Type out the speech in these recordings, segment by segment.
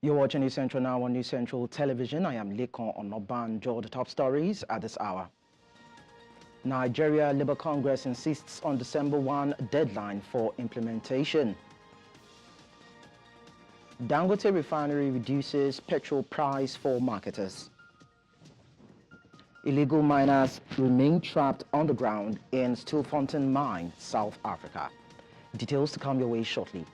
You're watching News Central now on News Central Television. I am Lekon Onobanjo. The top stories at this hour. Nigeria Labour Congress insists on December 1 deadline for implementation. Dangote refinery reduces petrol price for marketers. Illegal miners remain trapped underground in Stilfontein Mine, South Africa. Details to come your way shortly.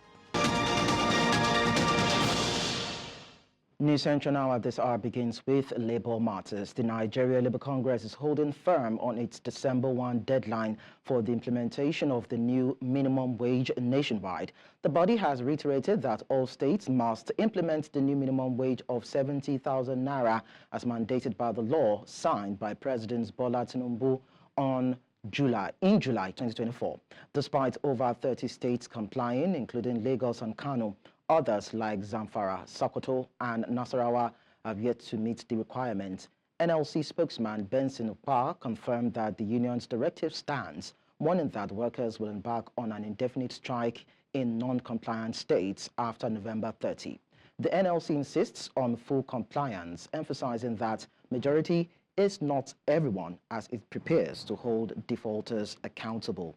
News Central now at this hour begins with Labour matters. The Nigeria Labour Congress is holding firm on its December 1 deadline for the implementation of the new minimum wage nationwide. The body has reiterated that all states must implement the new minimum wage of 70,000 naira as mandated by the law signed by President Bola Tinubu in July 2024. Despite over 30 states complying, including Lagos and Kano, others like Zamfara, Sokoto, and Nasarawa have yet to meet the requirement. NLC spokesman Benson Upah confirmed that the union's directive stands, warning that workers will embark on an indefinite strike in non-compliant states after November 30. The NLC insists on full compliance, emphasizing that majority is not everyone as it prepares to hold defaulters accountable.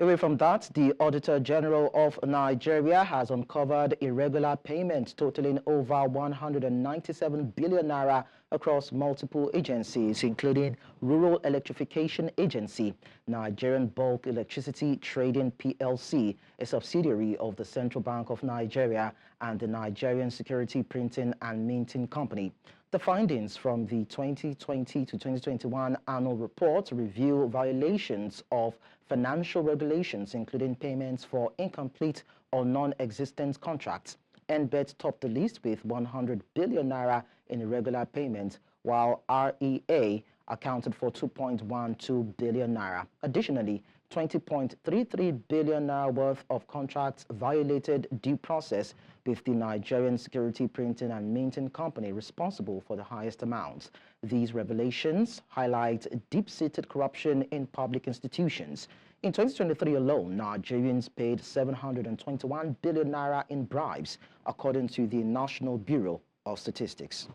Away from that, the Auditor-General of Nigeria has uncovered irregular payments totaling over 197 billion naira across multiple agencies, including Rural Electrification Agency, Nigerian Bulk Electricity Trading PLC, a subsidiary of the Central Bank of Nigeria, and the Nigerian Security Printing and Minting Company. The findings from the 2020 to 2021 annual report reveal violations of financial regulations, including payments for incomplete or non-existent contracts. NBET topped the list with 100 billion naira in irregular payments, while REA accounted for 2.12 billion naira. Additionally, 20.33 billion naira worth of contracts violated due process, with the Nigerian Security Printing and Minting Company responsible for the highest amounts. These revelations highlight deep-seated corruption in public institutions. In 2023 alone, Nigerians paid 721 billion naira in bribes, according to the National Bureau of Statistics.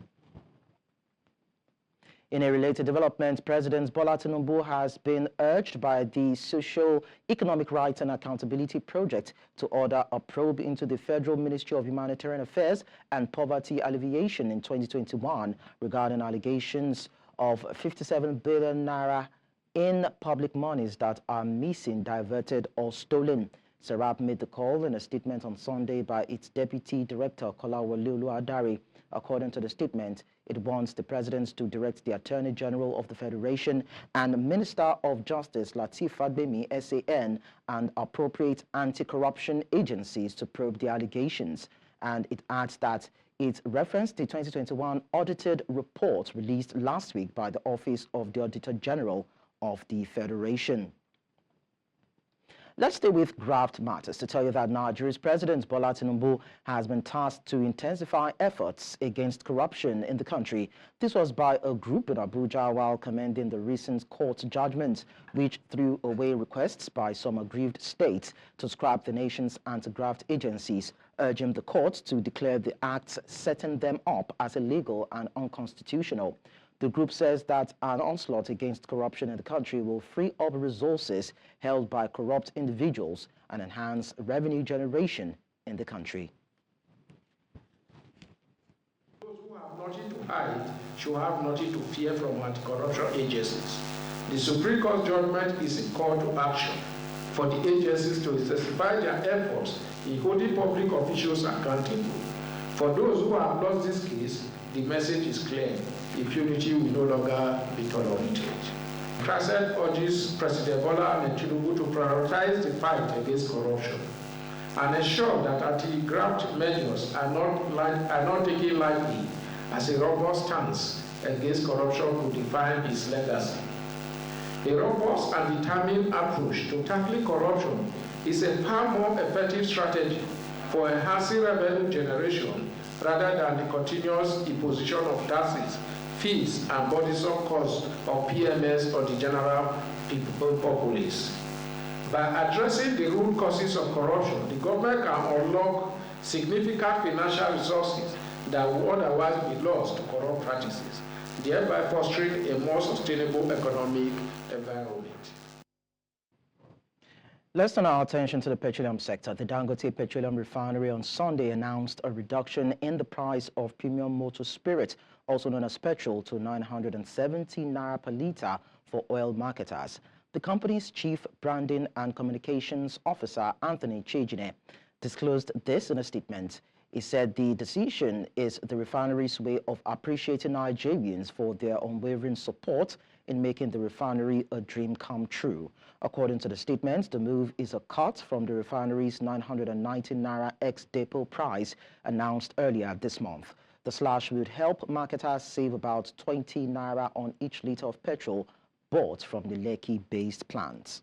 In a related development, President Bola Tinubu has been urged by the Socio-Economic Rights and Accountability Project to order a probe into the Federal Ministry of Humanitarian Affairs and Poverty Alleviation in 2021 regarding allegations of 57 billion naira in public monies that are missing, diverted, or stolen. Serap made the call in a statement on Sunday by its Deputy Director, Kolawole Oluwadare. According to the statement, it wants the President to direct the Attorney General of the Federation and Minister of Justice, Lateef Fagbemi, SAN, and appropriate anti-corruption agencies to probe the allegations. And it adds that it referenced the 2021 audited report released last week by the Office of the Auditor-General of the Federation. Let's stay with graft matters to tell you that Nigeria's President Bola Tinubu has been tasked to intensify efforts against corruption in the country. This was by a group in Abuja while commending the recent court judgment, which threw away requests by some aggrieved states to scrap the nation's anti-graft agencies, urging the court to declare the acts setting them up as illegal and unconstitutional. The group says that an onslaught against corruption in the country will free up resources held by corrupt individuals and enhance revenue generation in the country. Those who have nothing to hide should have nothing to fear from anti-corruption agencies. The Supreme Court judgment is a call to action for the agencies to intensify their efforts in holding public officials accountable. For those who have lost this case, the message is clear. Impunity will no longer be tolerated. CRASED urges President Bola Tinubu to prioritize the fight against corruption and ensure that anti-graft measures are not taken lightly, as a robust stance against corruption could define his legacy. A robust and determined approach to tackling corruption is a far more effective strategy for enhancing revenue generation rather than the continuous imposition of taxes, fees, and burdensome costs of PMS or the general populace. By addressing the root causes of corruption, the government can unlock significant financial resources that would otherwise be lost to corrupt practices, thereby fostering a more sustainable economic environment. Let's turn our attention to the petroleum sector. The Dangote Petroleum Refinery on Sunday announced a reduction in the price of premium motor spirit, also known as petrol, to 970 naira per litre for oil marketers. The company's chief branding and communications officer, Anthony Chejine, disclosed this in a statement. He said the decision is the refinery's way of appreciating Nigerians for their unwavering support in making the refinery a dream come true. According to the statement, the move is a cut from the refinery's 990 naira ex-depot price announced earlier this month. The slash would help marketers save about 20 naira on each litre of petrol bought from the Lekki-based plants.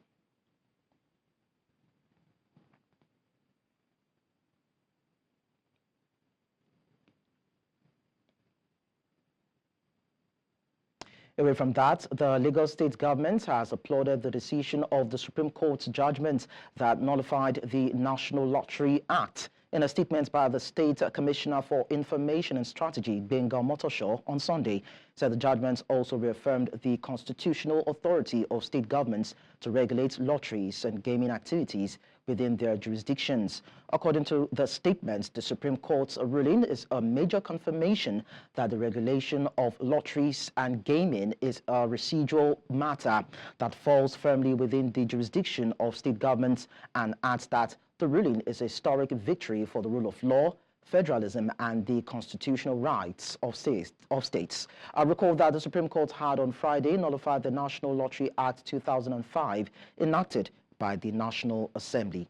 Away from that, the Lagos State government has applauded the decision of the Supreme Court's judgment that nullified the National Lottery Act. In a statement by the State Commissioner for Information and Strategy, Benga Motosho, on Sunday, said the judgment also reaffirmed the constitutional authority of state governments to regulate lotteries and gaming activities within their jurisdictions. According to the statement, the Supreme Court's ruling is a major confirmation that the regulation of lotteries and gaming is a residual matter that falls firmly within the jurisdiction of state governments, and adds that the ruling is a historic victory for the rule of law, federalism, and the constitutional rights of states. I recall that the Supreme Court had on Friday nullified the National Lottery Act 2005, enacted by the National Assembly.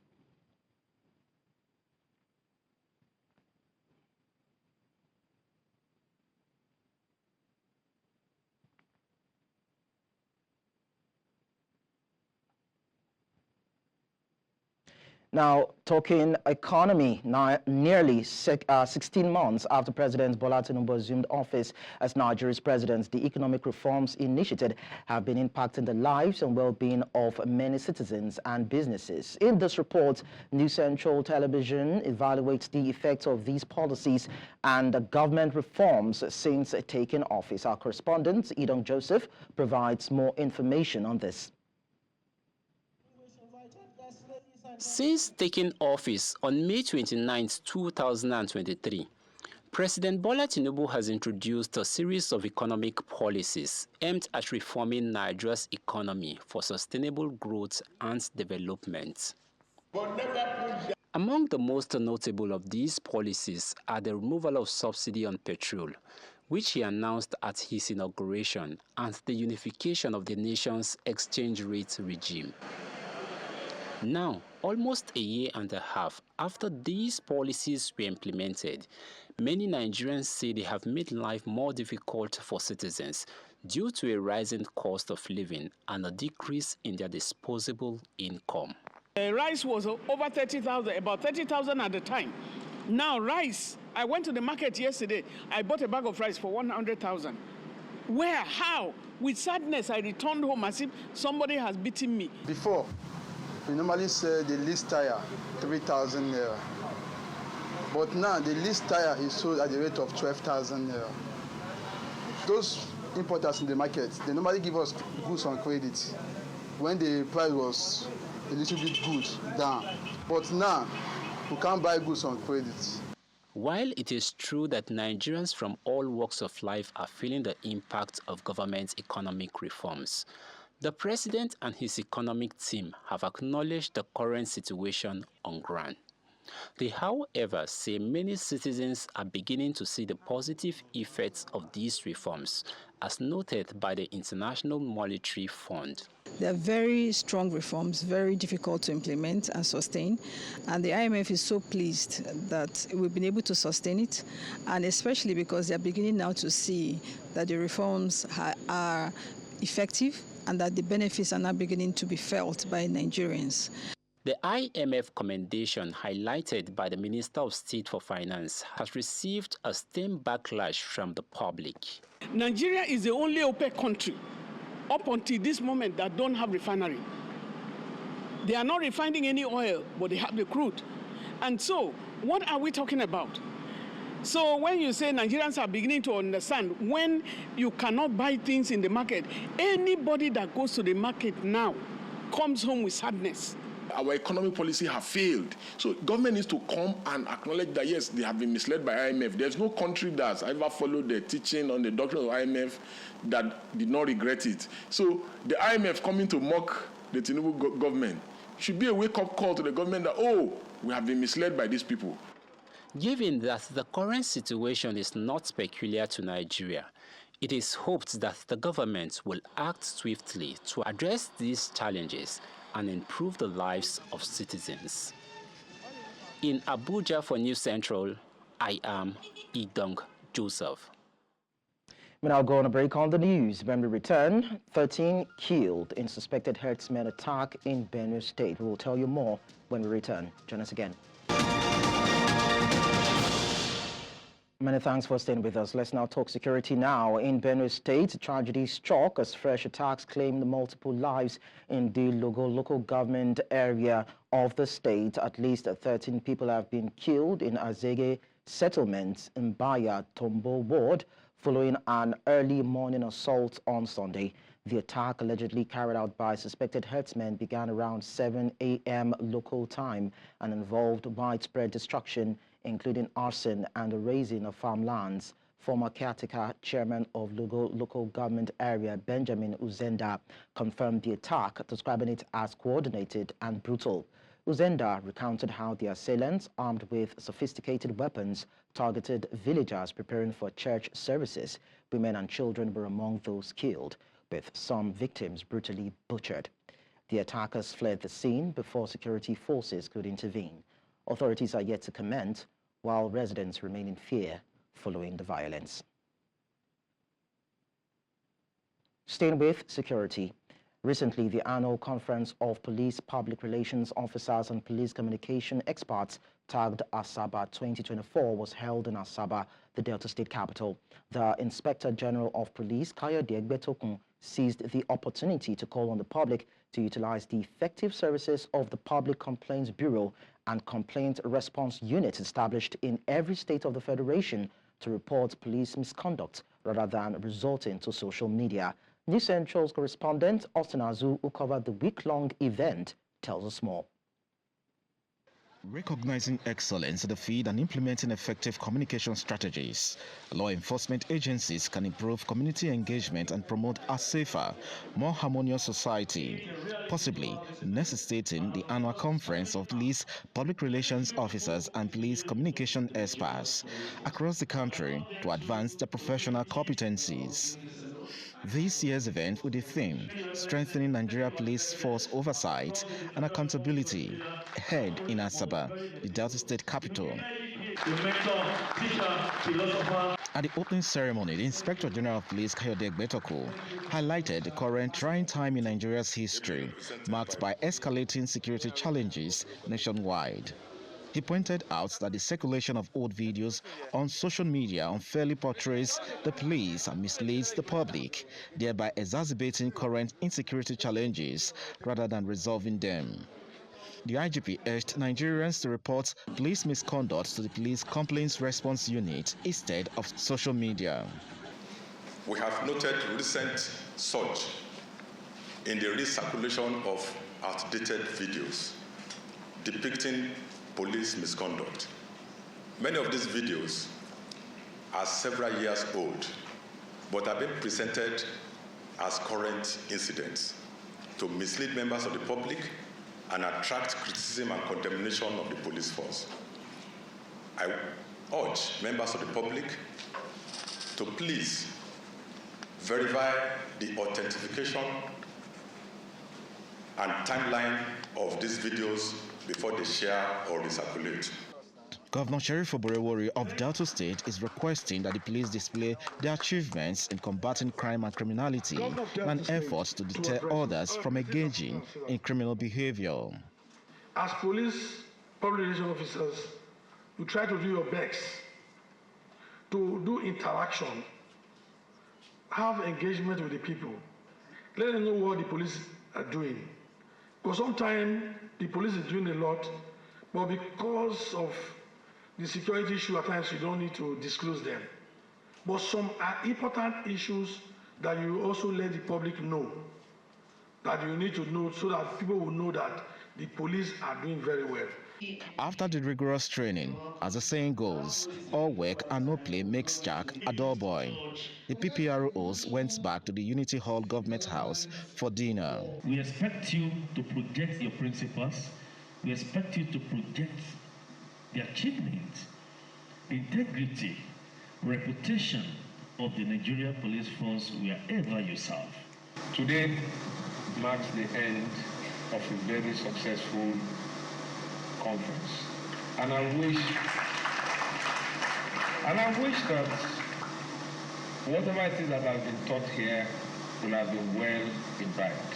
Now, talking economy, nearly 16 months after President Bola Tinubu assumed office as Nigeria's president, the economic reforms initiated have been impacting the lives and well-being of many citizens and businesses. In this report, New Central Television evaluates the effects of these policies and the government reforms since taking office. Our correspondent, Edong Joseph, provides more information on this. Since taking office on May 29, 2023, President Bola Tinubu has introduced a series of economic policies aimed at reforming Nigeria's economy for sustainable growth and development. Among the most notable of these policies are the removal of subsidy on petrol, which he announced at his inauguration, and the unification of the nation's exchange rate regime. Now, almost a year and a half after these policies were implemented, many Nigerians say they have made life more difficult for citizens due to a rising cost of living and a decrease in their disposable income. Rice was over 30,000, about 30,000 at the time. Now rice, I went to the market yesterday, I bought a bag of rice for 100,000. Where? How? With sadness, I returned home as if somebody has beaten me. Before, we normally sell the least tire, 3,000 naira. But now the least tire is sold at the rate of 12,000 naira. Those importers in the market, they normally give us goods on credit when the price was a little bit good down. But now, we can't buy goods on credit. While it is true that Nigerians from all walks of life are feeling the impact of government's economic reforms, the president and his economic team have acknowledged the current situation on ground. They, however, say many citizens are beginning to see the positive effects of these reforms, as noted by the International Monetary Fund. They are very strong reforms, very difficult to implement and sustain, and the IMF is so pleased that we've been able to sustain it, and especially because they are beginning now to see that the reforms are effective and that the benefits are now beginning to be felt by Nigerians. The IMF commendation, highlighted by the Minister of State for Finance, has received a stern backlash from the public. Nigeria is the only OPEC country up until this moment that don't have refinery. They are not refining any oil, but they have the crude. And so, what are we talking about? So when you say Nigerians are beginning to understand, when you cannot buy things in the market, anybody that goes to the market now comes home with sadness. Our economic policy have failed. So government needs to come and acknowledge that, yes, they have been misled by IMF. There's no country that's ever followed the teaching on the doctrine of IMF that did not regret it. So the IMF coming to mock the Tinubu government should be a wake-up call to the government that, oh, we have been misled by these people. Given that the current situation is not peculiar to Nigeria, it is hoped that the government will act swiftly to address these challenges and improve the lives of citizens. In Abuja for News Central, I am Idong Joseph. We now go on a break on the news. When we return, 13 killed in suspected herdsmen attack in Benue State. We will tell you more when we return. Join us again. Many thanks for staying with us. Let's now talk security now. In Benue State, tragedy struck as fresh attacks claimed multiple lives in the local government area of the state. At least 13 people have been killed in Azege settlement in Baya Tombo ward following an early morning assault on Sunday. The attack, allegedly carried out by suspected herdsmen, began around 7 a.m. local time and involved widespread destruction, including arson and the razing of farmlands. Former caretaker chairman of local government area, Benjamin Uzenda, confirmed the attack, describing it as coordinated and brutal. Uzenda recounted how the assailants, armed with sophisticated weapons, targeted villagers preparing for church services. Women and children were among those killed, with some victims brutally butchered. The attackers fled the scene before security forces could intervene. Authorities are yet to comment, while residents remain in fear following the violence. Staying with security, recently the annual conference of police public relations officers and police communication experts tagged Asaba 2024 was held in Asaba, the Delta State capital. The Inspector General of Police, Kayode Egbetokun, seized the opportunity to call on the public to utilize the effective services of the Public Complaints Bureau and Complaint Response Units established in every state of the Federation to report police misconduct rather than resorting to social media. News Central's correspondent, Austin Azu, who covered the week-long event, tells us more. Recognizing excellence in the field and implementing effective communication strategies, law enforcement agencies can improve community engagement and promote a safer, more harmonious society, possibly necessitating the annual conference of police public relations officers and police communication experts across the country to advance their professional competencies. This year's event with the theme, Strengthening Nigeria Police Force Oversight and Accountability, held in Asaba, the Delta State capital. At the opening ceremony, the Inspector General of Police, Kayode Egbetokun, highlighted the current trying time in Nigeria's history, marked by escalating security challenges nationwide. He pointed out that the circulation of old videos on social media unfairly portrays the police and misleads the public, thereby exacerbating current insecurity challenges rather than resolving them. The IGP urged Nigerians to report police misconduct to the Police Complaints Response Unit instead of social media. We have noted recent surge in the recirculation of outdated videos depicting police misconduct. Many of these videos are several years old, but have been presented as current incidents to mislead members of the public and attract criticism and condemnation of the police force. I urge members of the public to please verify the authentication and timeline of these videos before they share or recirculate. Governor Sheriff Oborewori of Delta State is requesting that the police display their achievements in combating crime and criminality and efforts to deter others from engaging in criminal behavior. As police public relations officers, you try to do your best to do interaction, have engagement with the people, let them know what the police are doing. Because sometimes the police is doing a lot, but because of the security issue, at times you don't need to disclose them. But some are important issues that you also let the public know, that you need to know so that people will know that the police are doing very well. After the rigorous training, as the saying goes, all work and no play makes Jack a dull boy. The PPROs went back to the Unity Hall Government House for dinner. We expect you to project your principles. We expect you to project the achievements, the integrity, reputation of the Nigerian police force wherever you serve. Today marks the end of a very successful conference. And I wish that whatever it is that has been taught here will have been well imbibed.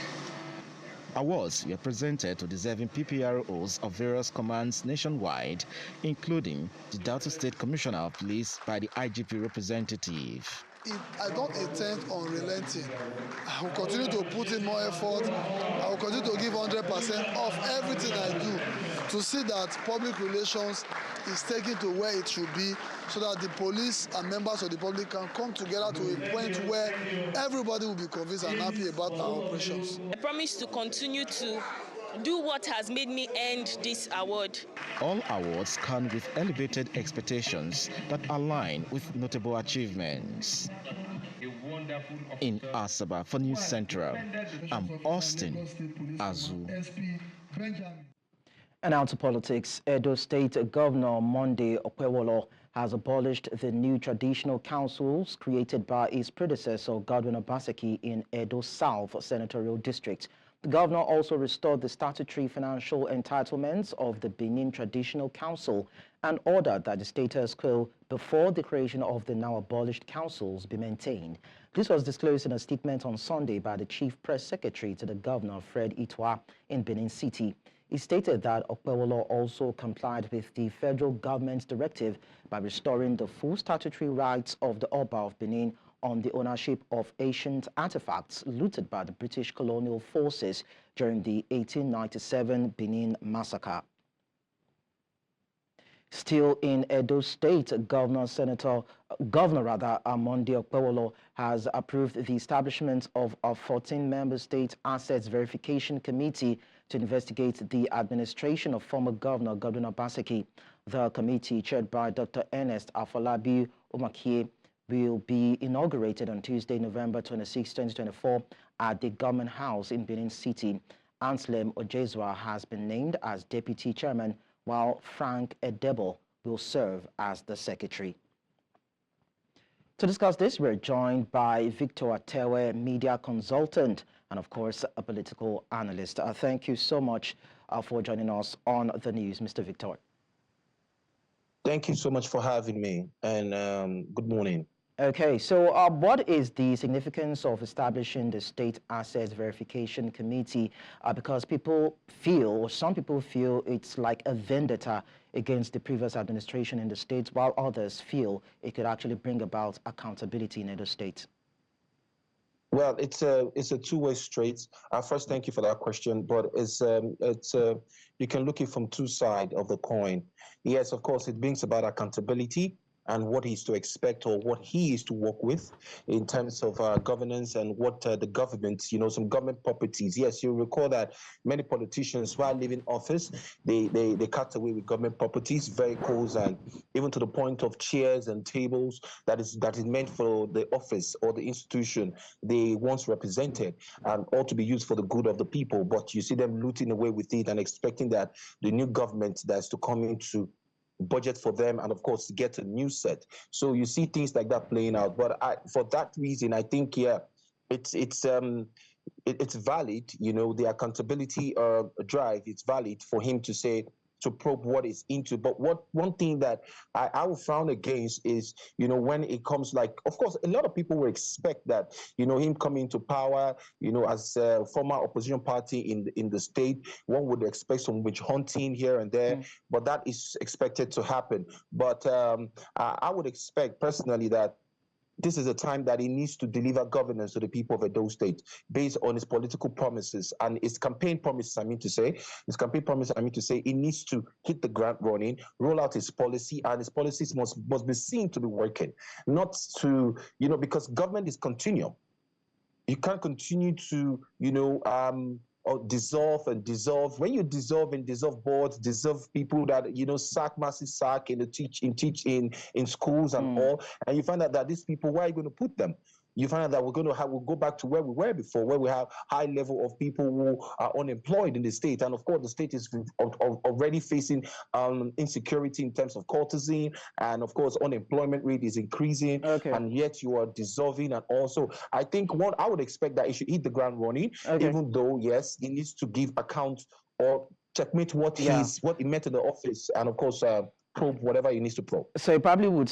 Awards were presented to deserving PPROs of various commands nationwide, including the Delta State Commissioner of Police by the IGP representative. I don't intend on relenting. I will continue to put in more effort. I will continue to give 100% of everything I do to see that public relations is taken to where it should be, so that the police and members of the public can come together to a point where everybody will be convinced and happy about our operations. I promise to continue to do what has made me earn this award. All awards come with elevated expectations that align with notable achievements. In Asaba for News Central, I'm Austin Azu. And now to politics. Edo State Governor Monday Okwewolo has abolished the new traditional councils created by his predecessor, Godwin Obaseki, in Edo South Senatorial District. The governor also restored the statutory financial entitlements of the Benin Traditional Council and ordered that the status quo before the creation of the now abolished councils be maintained. This was disclosed in a statement on Sunday by the Chief Press Secretary to the governor, Fred Itwa, in Benin City. He stated that Okwewolo also complied with the federal government's directive by restoring the full statutory rights of the Oba of Benin on the ownership of ancient artifacts looted by the British colonial forces during the 1897 Benin massacre. Still in Edo State, Governor Monday Okwewolo has approved the establishment of a 14-member state assets verification committee to investigate the administration of former Governor Godwin Obaseki. The committee, chaired by Dr. Ernest Afolabi Umakie, will be inaugurated on Tuesday, November 26, 2024 at the Government House in Benin City. Anselm Ojezwa has been named as Deputy Chairman, while Frank Edebo will serve as the Secretary. To discuss this, we're joined by Victor Atewe, media consultant, and of course, a political analyst. Thank you so much for joining us on the news, Mr. Victor. Thank you so much for having me, and good morning. Okay, so what is the significance of establishing the State Assets Verification Committee? Because people feel, or some people feel, it's like a vendetta against the previous administration in the states, while others feel it could actually bring about accountability in Edo State. Well, it's a two-way street. First, thank you for that question, but you can look at it from two sides of the coin. Yes, of course, it brings about accountability and what he's to expect or what he is to work with in terms of governance and what the government, some government properties. Yes, you recall that many politicians, while leaving office, they cut away with government properties, vehicles, and even to the point of chairs and tables that is meant for the office or the institution they once represented, and ought to be used for the good of the people. But you see them looting away with it and expecting that the new government that's to come into budget for them and of course get a new set. So you see things like that playing out. But for that reason, I think it's valid. The accountability drive. It's valid for him to say, to probe what is into. But one thing that I will frown against is, when it comes, like, of course, a lot of people will expect that, him coming to power, as a former opposition party in the state, one would expect some witch hunting here and there, but that is expected to happen. But I would expect personally that this is a time that he needs to deliver governance to the people of Edo State based on his political promises and his campaign promises, he needs to hit the ground running, roll out his policy, and his policies must be seen to be working, not to, because government is continuum. You can't continue to, or dissolve and dissolve. When you dissolve and dissolve boards, dissolve people that sack in schools and all, and you find out that these people, where are you going to put them? You find out that we'll go back to where we were before, where we have high level of people who are unemployed in the state. And of course, the state is already facing insecurity in terms of courtesan, and of course, unemployment rate is increasing, and yet you are dissolving. And also, I think I would expect that it should hit the ground running, even though, yes, it needs to give account or checkmate what he met in the office, and of course, probe whatever he needs to probe. So he probably would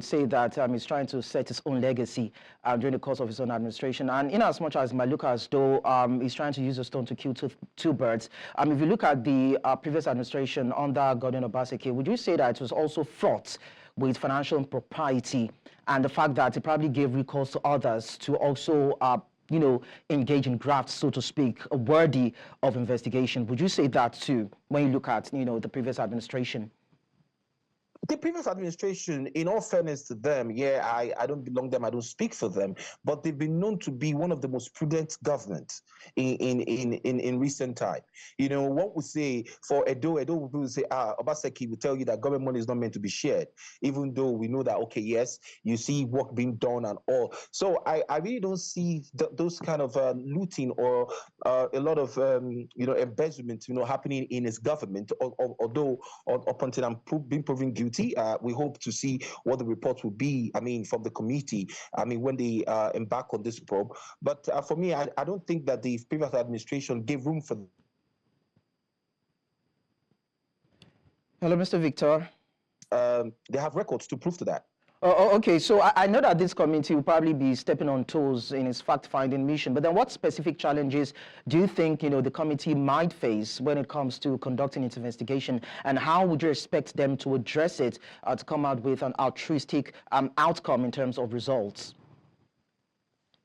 say that he's trying to set his own legacy during the course of his own administration. And in as much as it might look as though he's trying to use a stone to kill two birds, if you look at the previous administration under Gordon Obaseki, would you say that it was also fraught with financial impropriety and the fact that it probably gave recourse to others to also engage in grafts, so to speak, worthy of investigation? Would you say that too when you look at, the previous administration? The previous administration, in all fairness to them, I don't belong them, I don't speak for them, but they've been known to be one of the most prudent governments in recent time. What we say for Edo will say, Obaseki will tell you that government money is not meant to be shared, even though we know that, okay, yes, you see work being done and all. So I really don't see those kind of looting or a lot of, embezzlement, happening in his government, although up until I'm being proven guilty. We hope to see what the report will be, from the committee, when they embark on this probe. But for me, I don't think that the previous administration gave room for. Hello, Mr. Victor. They have records to prove to that. Oh, okay. So I know that this committee will probably be stepping on toes in its fact-finding mission, but then what specific challenges do you think, the committee might face when it comes to conducting its investigation, and how would you expect them to address it to come out with an altruistic outcome in terms of results?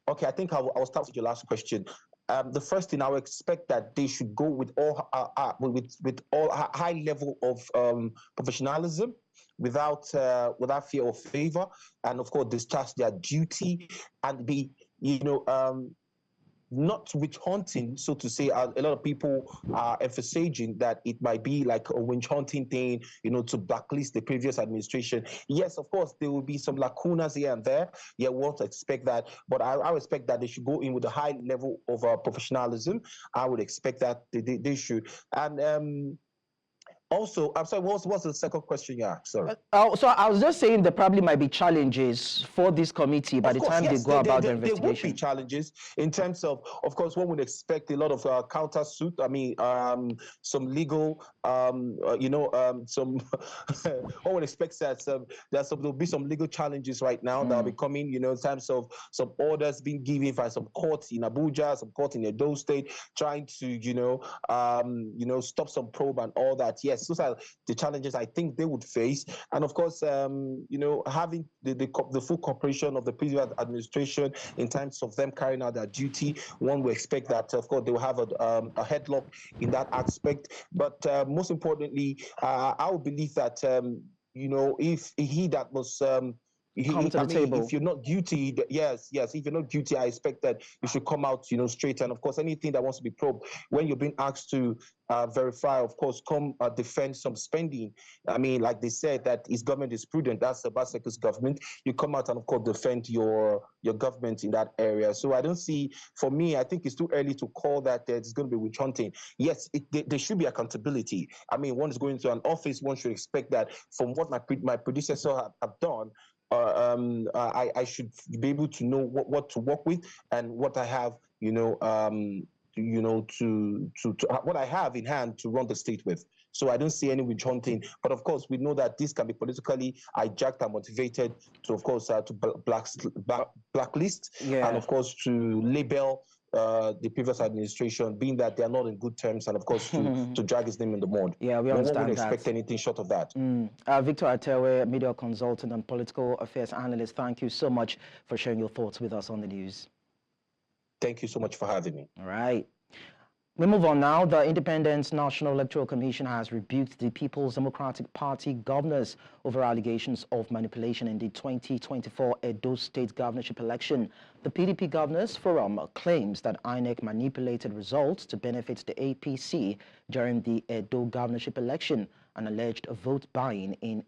Okay, I think I'll start with your last question. The first thing, I would expect that they should go with all high level of professionalism, without fear or favor, and of course discharge their duty and be not witch hunting, so to say. A lot of people are emphasizing that it might be like a witch hunting thing, to blacklist the previous administration. Yes, of course, there will be some lacunas here and there. Yeah, we won't expect that, but I expect that they should go in with a high level of professionalism. I would expect that they should. And also, I'm sorry, what's the second question you asked? Sorry. So I was just saying there probably might be challenges for this committee by the time they go about the investigation. There would be challenges in terms of course, one would expect a lot of countersuit. Some legal, some. One would expect that there'll be some legal challenges right now that will be coming. In terms of some orders being given by some courts in Abuja, some court in Edo State, trying to stop some probe and all that. Yes. Those are the challenges I think they would face, and of course, having the full cooperation of the previous administration in terms of them carrying out their duty. One would expect that, of course, they will have a headlock in that aspect. But most importantly, I would believe that if he that was if you're not guilty, yes, if you're not guilty, I expect that you should come out, straight. And of course, anything that wants to be probed, when you're being asked to verify, of course, come defend some spending. Like they said, that his government is prudent. That's Obaseki's government. You come out and, of course, defend your government in that area. So I don't see, for me, I think it's too early to call that it's going to be witch hunting. Yes, there should be accountability. One is going to an office, one should expect that from what my predecessor have done, I should be able to know what to work with and what I have, what I have in hand to run the state with. So I don't see any witch hunting. But of course, we know that this can be politically hijacked and motivated to, of course, to blacklist, and of course to label the previous administration, being that they are not in good terms, and of course to drag his name in the mud. Yeah, we one understand would expect that. anything short of that. Victor Atewe, media consultant and political affairs analyst, thank you so much for sharing your thoughts with us on the news. Thank you so much for having me. All right. We move on now. The Independent National Electoral Commission has rebuked the People's Democratic Party governors over allegations of manipulation in the 2024 Edo State governorship election. The PDP Governors Forum claims that INEC manipulated results to benefit the APC during the Edo governorship election, an alleged vote buying in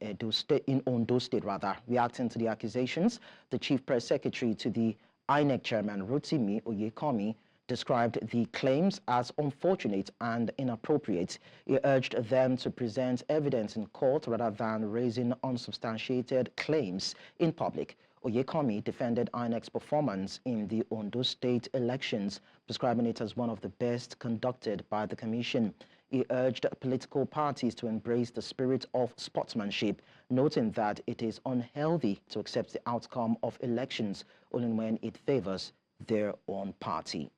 Ondo State. Reacting to the accusations, the Chief Press Secretary to the INEC Chairman Rotimi Oyekomi described the claims as unfortunate and inappropriate. He urged them to present evidence in court rather than raising unsubstantiated claims in public. Oyekomi defended INEC's performance in the Ondo State elections, describing it as one of the best conducted by the Commission. He urged political parties to embrace the spirit of sportsmanship, noting that it is unhealthy to accept the outcome of elections only when it favors their own party.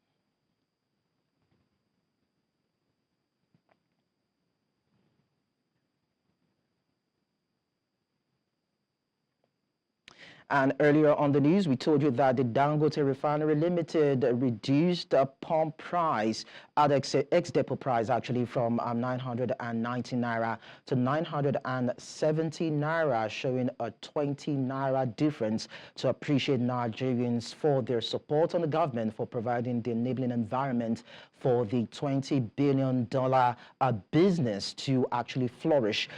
And earlier on the news, we told you that the Dangote Refinery Limited reduced the pump price at ex-depot price actually from 990 naira to 970 naira, showing a 20 naira difference to appreciate Nigerians for their support on the government for providing the enabling environment for the $20 billion business to actually flourish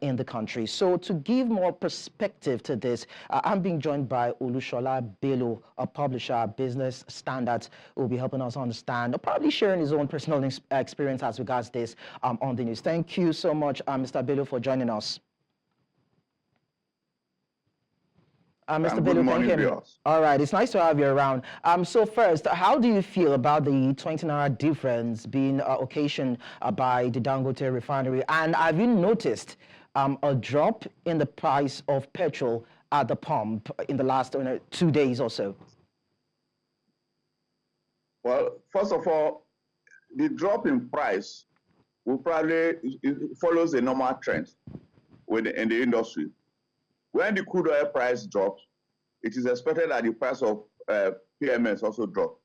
in the country. So to give more perspective to this, I'm being joined by Olushola Bello, a publisher, Business Standards, who will be helping us understand, or probably sharing his own personal experience as regards this on the news. Thank you so much, Mr. Bello, for joining us. Mr. Bello, thank you. All right, it's nice to have you around. So first, how do you feel about the 20 naira difference being occasioned by the Dangote refinery? And have you noticed a drop in the price of petrol at the pump in the last 2 days or so? Well, first of all, the drop in price will probably follows a normal trend in the industry. When the crude oil price drops, it is expected that the price of PMS also drop.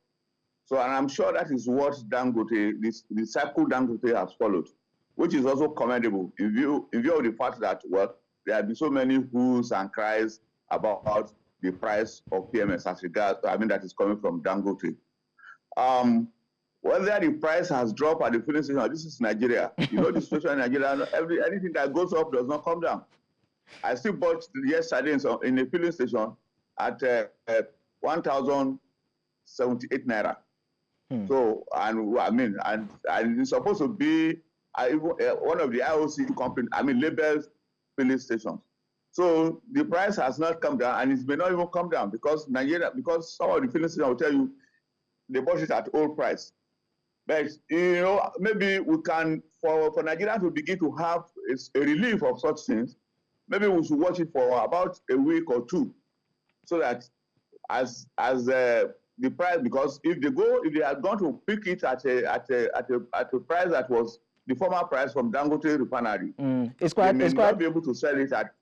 So, and I'm sure that is what Dangote, the cycle Dangote has followed, which is also commendable in view of the fact that, well, there have been so many whoos and cries about the price of PMS as regards, that is coming from Dangote. Whether the price has dropped at the filling station, this is Nigeria. You know the situation in Nigeria, anything that goes up does not come down. I still bought yesterday in a filling station at 1,078 naira. So, and it's supposed to be one of the IOC companies, labeled filling stations. So the price has not come down, and it may not even come down because some of the filling stations will tell you they bought it at old price. But maybe we can, for Nigeria to begin to have a relief of such things, maybe we should watch it for about a week or two, so that as the price, because if they are going to pick it at a price that was the former price from Dangote refinery, they may not be able to sell it at.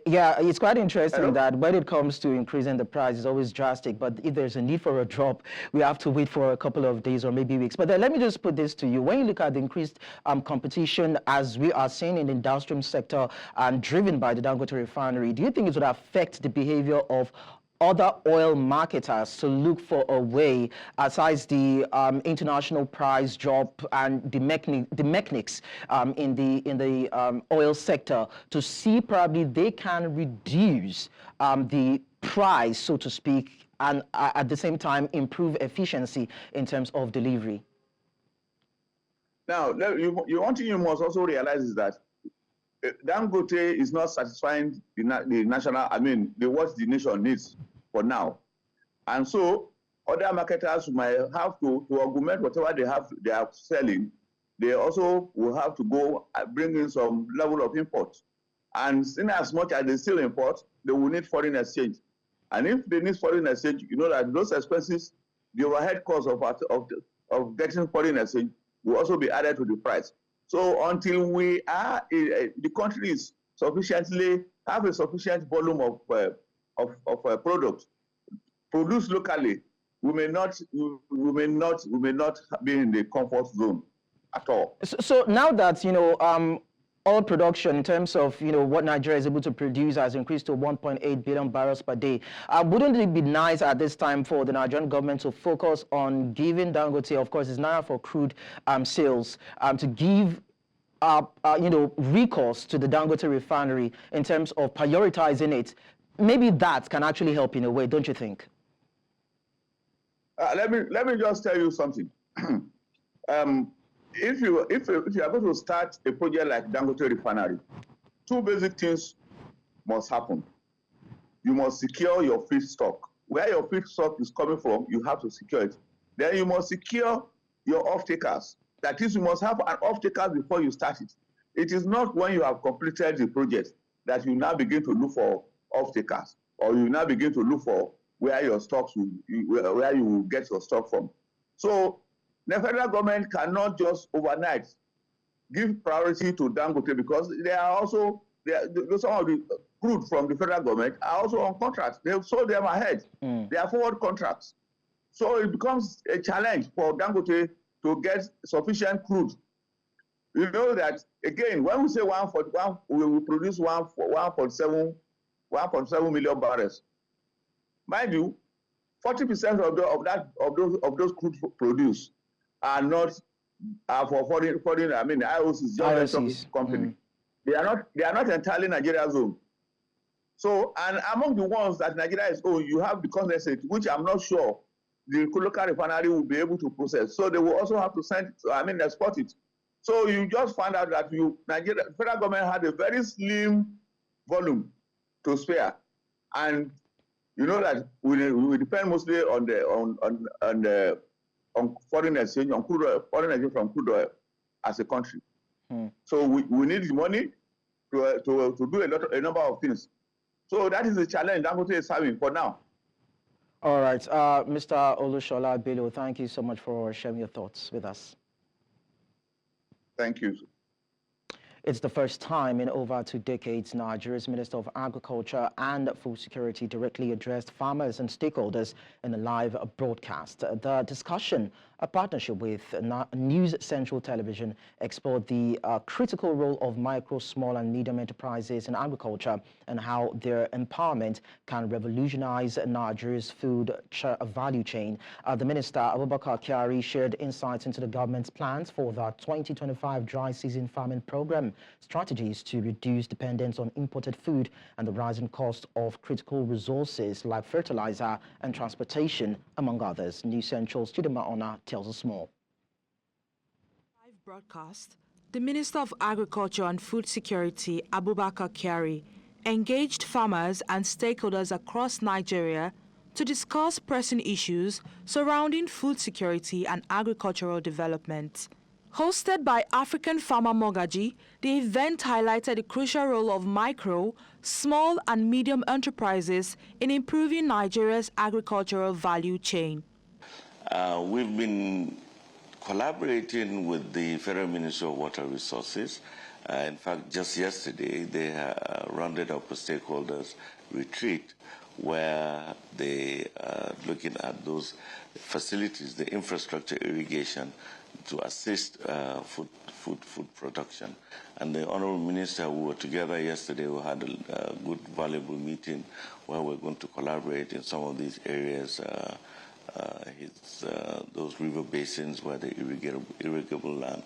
Yeah, it's quite interesting that when it comes to increasing the price, it's always drastic. But if there's a need for a drop, we have to wait for a couple of days or maybe weeks. But then let me just put this to you. When you look at the increased competition, as we are seeing in the industrial sector and driven by the Dangote refinery, do you think it would affect the behavior of other oil marketers to look for a way, aside the international price drop and the mechanics in the oil sector, to see probably they can reduce the price, so to speak, and at the same time improve efficiency in terms of delivery? Now, one thing you must also realize is that Dangote is not satisfying the national, what the nation needs for now. And so other marketers might have to augment whatever they are selling. They also will have to go and bring in some level of import. And in as much as they still import, they will need foreign exchange. And if they need foreign exchange, you know that those expenses the overhead cost of getting foreign exchange will also be added to the price. So until we are the country is sufficiently have a sufficient volume of products produced locally, we may not be in the comfort zone at all. So now that oil production in terms of what Nigeria is able to produce has increased to 1.8 billion barrels per day, wouldn't it be nice at this time for the Nigerian government to focus on giving Dangote, of course, it's Naira for crude sales, to give recourse to the Dangote refinery in terms of prioritizing it? Maybe that can actually help in a way, don't you think? Let me just tell you something. If you are going to start a project like Dangote refinery, two basic things must happen. You must secure your feedstock. Where your feedstock is coming from, you have to secure it. Then you must secure your off-takers. That is, you must have an off-taker before you start it. It is not when you have completed the project that you now begin to look for off-takers, or you now begin to look for where your stocks where you will get your stock from. So the federal government cannot just overnight give priority to Dangote, because they are also some of the crude from the federal government are also on contracts. They have sold them ahead. They are forward contracts. So it becomes a challenge for Dangote to get sufficient crude. You know that, again, when we say 141, we will produce 1.7 million barrels. Mind you, 40% of those crude produced are not for foreign. I mean, IOCs, joint venture company. They are not entirely Nigeria's own. So, and among the ones that Nigeria is own, you have the condensate, which I'm not sure the local refinery will be able to process. So they will also have to export it. So you just find out that Nigeria federal government had a very slim volume to spare, and you know that we depend mostly on foreign exchange, on crude oil, foreign exchange from crude oil as a country. So we need the money to do a number of things. So that is the challenge Dangote is having for now. All right, Mr. Olushola Bello, thank you so much for sharing your thoughts with us. Thank you. It's the first time in over 2 decades Nigeria's Minister of Agriculture and Food Security directly addressed farmers and stakeholders in a live broadcast. The discussion, a partnership with News Central Television, explored the critical role of micro, small and medium enterprises in agriculture and how their empowerment can revolutionize Nigeria's food value chain. The Minister, Abubakar Kyari, shared insights into the government's plans for the 2025 dry season farming program, strategies to reduce dependence on imported food, and the rising cost of critical resources like fertilizer and transportation, among others. News Central Studio Maona tells us more. Live broadcast, the Minister of Agriculture and Food Security, Abubakar Kyari, engaged farmers and stakeholders across Nigeria to discuss pressing issues surrounding food security and agricultural development. Hosted by African Farmer Mogaji, the event highlighted the crucial role of micro, small and medium enterprises in improving Nigeria's agricultural value chain. We've been collaborating with the Federal Ministry of Water Resources. In fact, just yesterday, they rounded up a stakeholders retreat where they are looking at those facilities, the infrastructure, irrigation, to assist food production. And the Honorable Minister, we were together yesterday, we had a good, valuable meeting where we're going to collaborate in some of these areas, those river basins where the irrigable land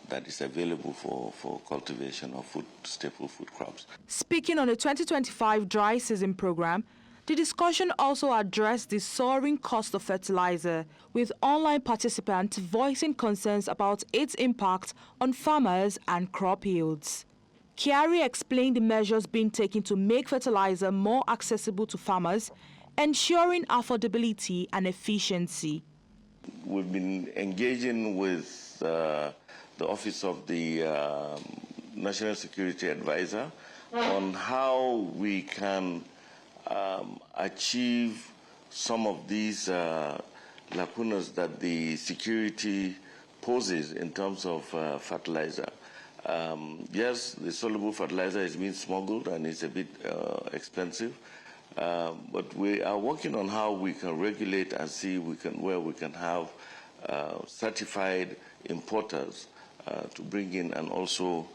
that is available for cultivation of staple food crops. Speaking on the 2025 dry season program, the discussion also addressed the soaring cost of fertilizer, with online participants voicing concerns about its impact on farmers and crop yields. Kyari explained the measures being taken to make fertilizer more accessible to farmers, ensuring affordability and efficiency. We've been engaging with the Office of the National Security Advisor on how we can achieve some of these lacunas that the security poses in terms of fertilizer. Yes, the soluble fertilizer is being smuggled and it's a bit expensive, but we are working on how we can regulate and see where we can have certified importers to bring in and also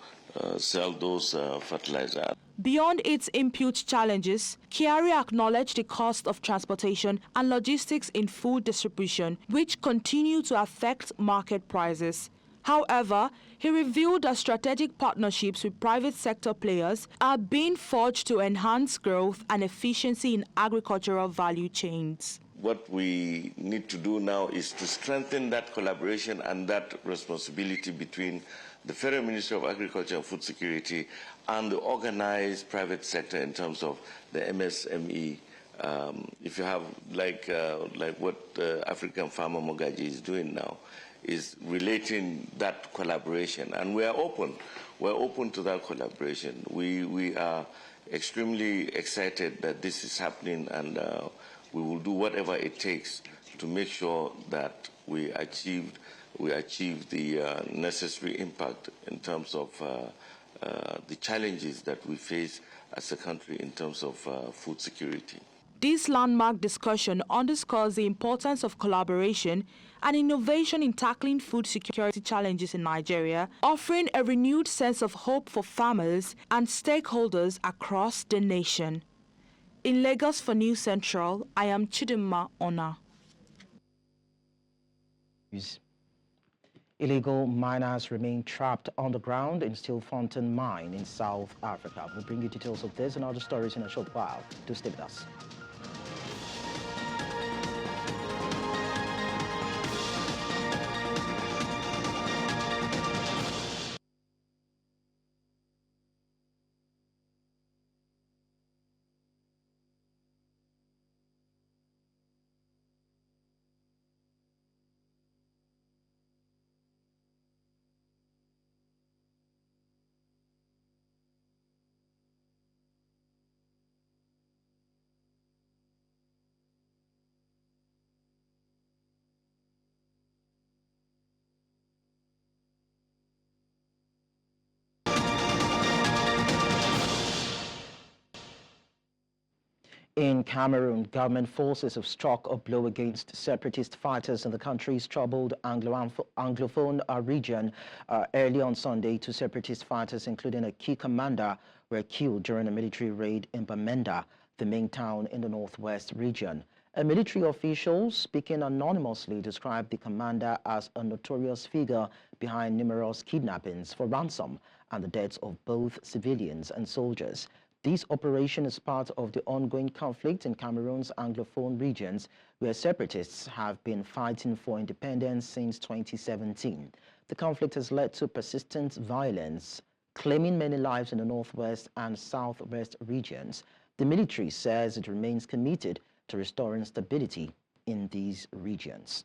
sell those fertilizers. Beyond its input challenges, Kyari acknowledged the cost of transportation and logistics in food distribution, which continue to affect market prices. However, he revealed that strategic partnerships with private sector players are being forged to enhance growth and efficiency in agricultural value chains. What we need to do now is to strengthen that collaboration and that responsibility between the Federal Ministry of Agriculture and Food Security and the organized private sector in terms of the MSME. If you have like what African Farmer Mogaji is doing now, is relating that collaboration, and we are open. We're open to that collaboration. We are extremely excited that this is happening, and we will do whatever it takes to make sure that we achieve the necessary impact in terms of the challenges that we face as a country in terms of food security. This landmark discussion underscores the importance of collaboration and innovation in tackling food security challenges in Nigeria, offering a renewed sense of hope for farmers and stakeholders across the nation. In Lagos for News Central, I am Chidimma Ona. Illegal miners remain trapped underground in Stilfontein mine in South Africa. We'll bring you details of this and other stories in a short while. Do stay with us. In Cameroon, government forces have struck a blow against separatist fighters in the country's troubled Anglophone region. Early on Sunday, 2 separatist fighters, including a key commander, were killed during a military raid in Bamenda, the main town in the northwest region. A military official speaking anonymously described the commander as a notorious figure behind numerous kidnappings for ransom and the deaths of both civilians and soldiers. This operation is part of the ongoing conflict in Cameroon's Anglophone regions, where separatists have been fighting for independence since 2017. The conflict has led to persistent violence, claiming many lives in the northwest and southwest regions. The military says it remains committed to restoring stability in these regions.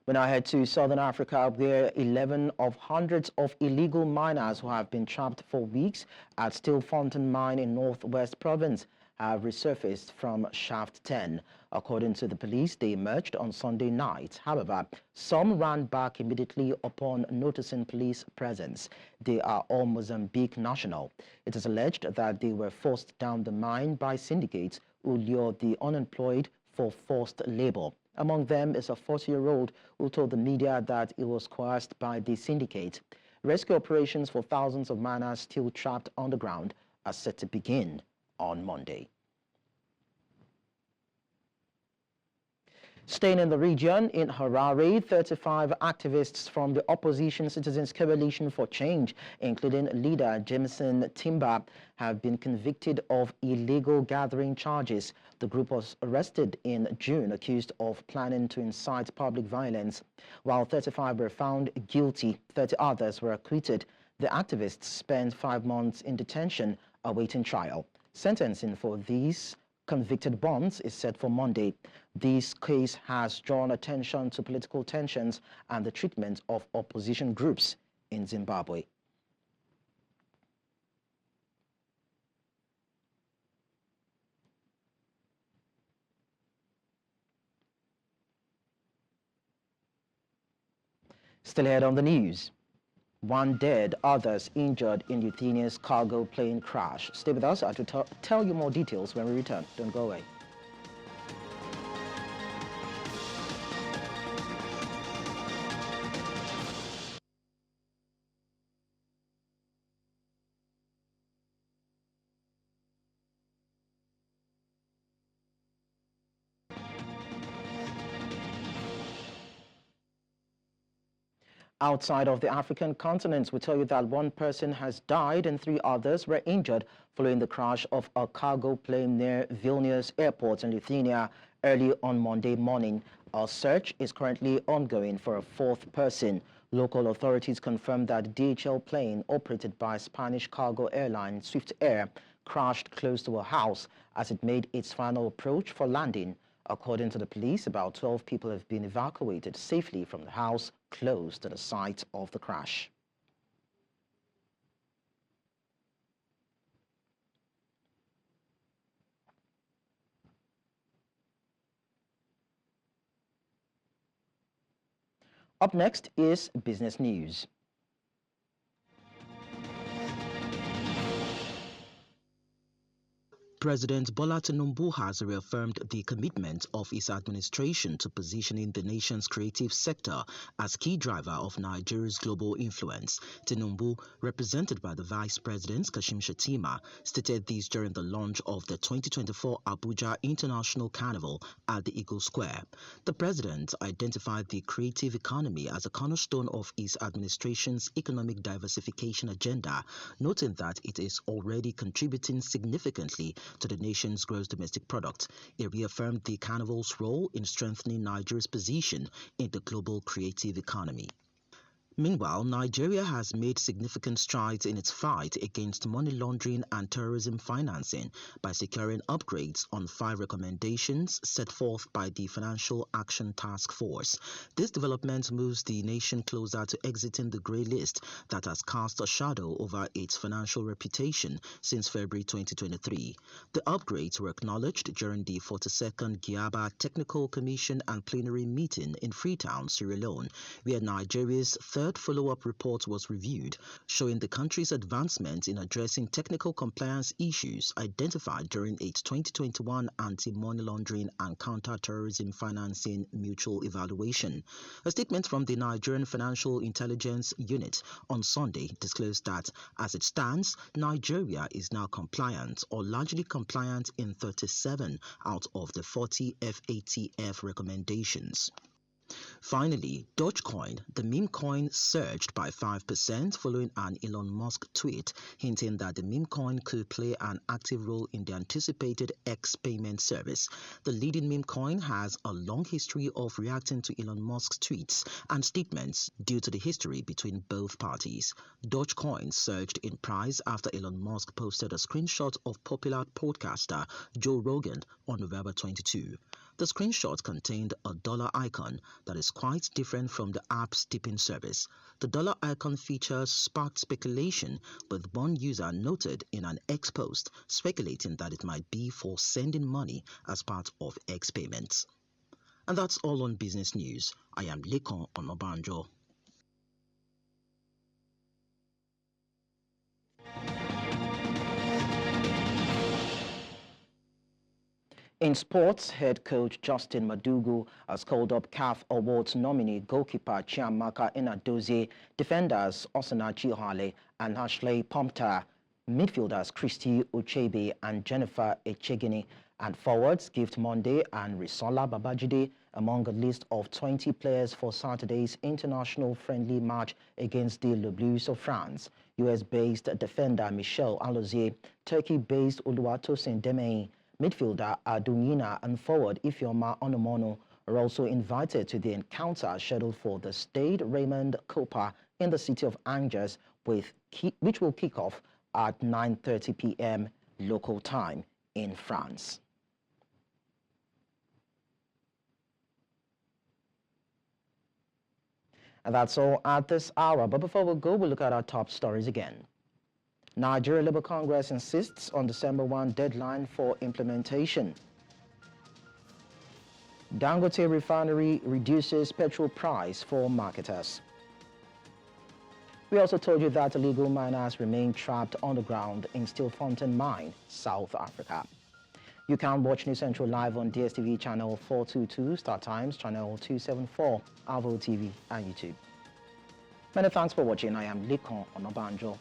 We now head to Southern Africa, where 11 of hundreds of illegal miners who have been trapped for weeks at Stilfontein mine in Northwest Province have resurfaced from Shaft 10. According to the police, they emerged on Sunday night. However, some ran back immediately upon noticing police presence. They are all Mozambique national. It is alleged that they were forced down the mine by syndicates who lure the unemployed for forced labor. Among them is a 40-year-old who told the media that he was coerced by the syndicate. Rescue operations for thousands of miners still trapped underground are set to begin on Monday. Staying in the region, in Harare, 35 activists from the Opposition Citizens Coalition for Change, including leader Jameson Timber, have been convicted of illegal gathering charges. The group was arrested in June, accused of planning to incite public violence. While 35 were found guilty, 30 others were acquitted. The activists spent 5 months in detention awaiting trial. Sentencing for these convicted bonds is set for Monday. This case has drawn attention to political tensions and the treatment of opposition groups in Zimbabwe. Still ahead on the news. One dead, others injured in Lithuania's cargo plane crash. Stay with us. I will tell you more details when we return. Don't go away. Outside of the African continent, we tell you that one person has died and 3 others were injured following the crash of a cargo plane near Vilnius airport in Lithuania early on Monday morning. A search is currently ongoing for a 4th person. Local authorities confirmed that the DHL plane operated by Spanish cargo airline Swift Air crashed close to a house as it made its final approach for landing. According to the police, about 12 people have been evacuated safely from the house close to the site of the crash. Up next is business news. President Bola Tinubu has reaffirmed the commitment of his administration to positioning the nation's creative sector as key driver of Nigeria's global influence. Tinubu, represented by the Vice President Kashim Shettima, stated this during the launch of the 2024 Abuja International Carnival at the Eagle Square. The president identified the creative economy as a cornerstone of his administration's economic diversification agenda, noting that it is already contributing significantly to the nation's gross domestic product. He reaffirmed the carnival's role in strengthening Nigeria's position in the global creative economy. Meanwhile, Nigeria has made significant strides in its fight against money laundering and terrorism financing by securing upgrades on 5 recommendations set forth by the Financial Action Task Force. This development moves the nation closer to exiting the grey list that has cast a shadow over its financial reputation since February 2023. The upgrades were acknowledged during the 42nd Giaba Technical Commission and Plenary meeting in Freetown, Sierra Leone, where Nigeria's third follow-up report was reviewed, showing the country's advancement in addressing technical compliance issues identified during its 2021 anti-money laundering and counter-terrorism financing mutual evaluation. A statement from the Nigerian Financial Intelligence Unit on Sunday disclosed that, as it stands, Nigeria is now compliant or largely compliant in 37 out of the 40 FATF recommendations. Finally, Dogecoin, the meme coin, surged by 5% following an Elon Musk tweet hinting that the meme coin could play an active role in the anticipated X payment service. The leading meme coin has a long history of reacting to Elon Musk's tweets and statements due to the history between both parties. Dogecoin surged in price after Elon Musk posted a screenshot of popular podcaster Joe Rogan on November 22. The screenshot contained a dollar icon that is quite different from the app's tipping service. The dollar icon features sparked speculation, with one user noted in an X post speculating that it might be for sending money as part of X payments. And that's all on business news. I am Lekon Onobanjo. In sports, head coach Justin Madugu has called up CAF Awards nominee goalkeeper Chiamaka Inadozie, defenders Osinachi Hale and Ashley Pumpter, midfielders Christy Uchebe and Jennifer Echegini, and forwards Gift Monday and Risola Babajide among a list of 20 players for Saturday's international friendly match against the Le Blues of France. US-based defender Michel Alozie, Turkey-based Oluwatosin Demei, midfielder Adunyina and forward Ifeoma Onomono are also invited to the encounter scheduled for the Stade Raymond Kopa in the city of Angers, which will kick off at 9:30 p.m. local time in France. And that's all at this hour. But before we go, we'll look at our top stories again. Nigeria Labour Congress insists on December 1 deadline for implementation. Dangote refinery reduces petrol price for marketers. We also told you that illegal miners remain trapped underground in Stilfontein Mine, South Africa. You can watch News Central live on DSTV channel 422, Star Times channel 274, Avo TV and YouTube. Many thanks for watching. I am Likon Onobanjo.